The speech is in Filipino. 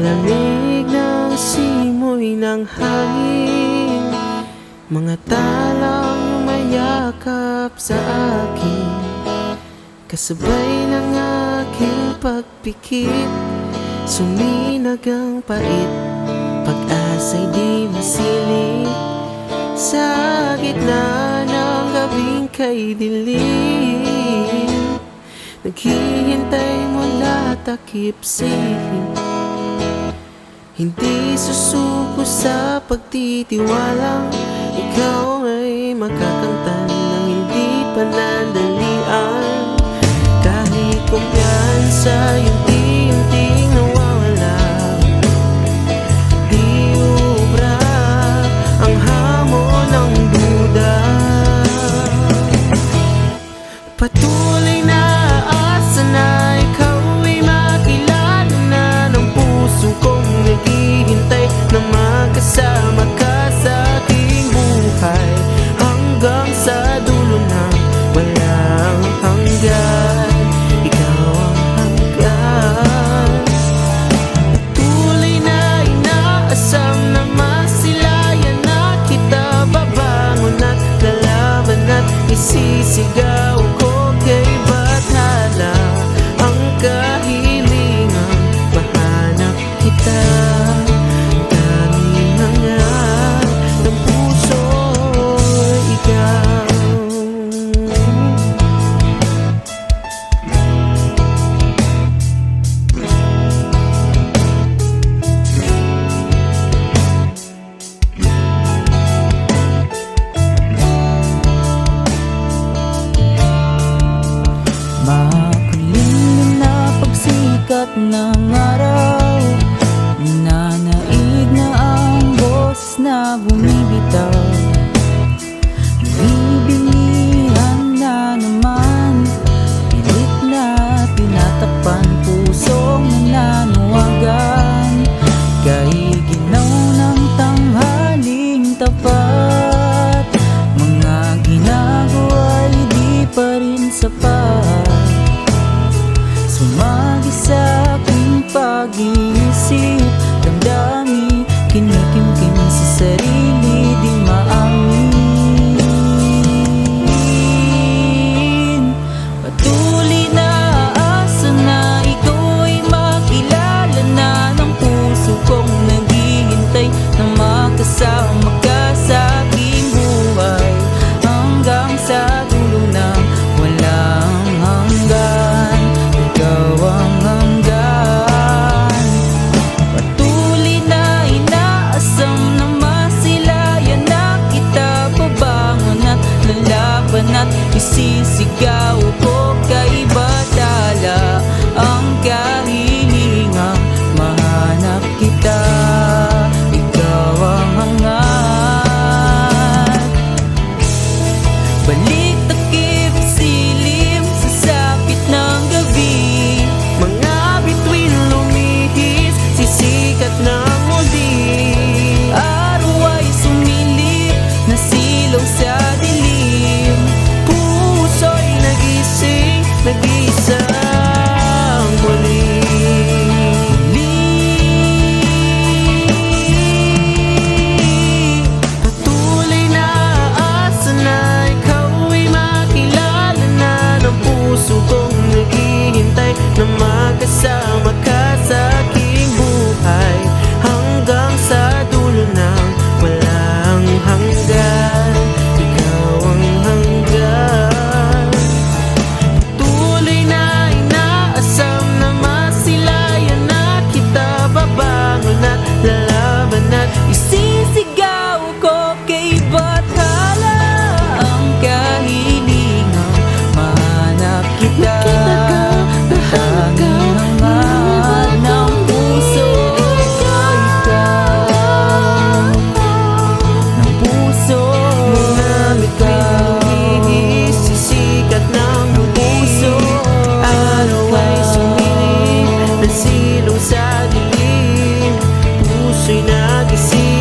lamig ng simoy ng hangin, mga talang yumayakap sa akin, kasabay ng aking pagpikit. Suminag ang pait, pag-asa'y di masilip, sa gitna ng gabing kay dilim. Naghihintay mula takip silim, hindi susuko sa pagtitiwalang ikaw ay makakamtan ng hindi panandalian. Kahit kumpiyansa yung unti-unting nawawala, di ubra ang hamon ng duda. Patuloy na asa na ikaw ay makilala na ng puso kong naghihintay na magkasama ka sa aking buhay, hanggang sa dulo ng walang hanggan. Ikaw ang hanggan. Patuloy na inaasam na masilayan na kita, babangon at lalaban at isisigaw ko kay bathala ang kahilingan, mahanap kita. Tanging hangat ng puso, ikaw. Makulimlim na pagsikat ng araw, nananaig na ang boses na bumibitaw. Bibingihan na naman, pilit na tinatakpan, pusong nananawagan. Kay ginaw ng tanghaling tapat, mga ginagawa'y di pa rin sapat. Sumagi sa aking pag-iisip, damdami, kinikimkim sa sarili, di maamin. Patuloy na asa na ikaw ay makilala na ng puso kong naghihintay na makasama ka sa aking buhay, hanggang sa dulo ng walang hanggan. Ikaw ang hanggan. Patuloy na inaasam na masilayan na kita, babangon at lalaban at isisigaw ko kay bathala ang kahilingang mahanap kita. Ikaw ang hangat. Balik takip silim sa sapit ng gabi, Mga bituin lumihis, sisikat ng muli. araw ay sumilip, nasilaw sa dilim. Puso'y nagising, nag-iisang muli. Patuloy na asa na ikaw ay makilala na ng puso kong naghihintay na magkasama ka sa aking buhay, hanggang sa dulo ng walang hanggan. Ikaw ang hanggan. Patuloy na inaasam na masilayan na kita, babangon at lalaban at Isisigaw ko kay bathala ang kahilingang mahanap kita. Tanging hangat ng puso, ikaw. Ng puso, ikaw. sisikat ng puso. Araw ay sumilip, nasilong sa dilim. Puso'y nagising.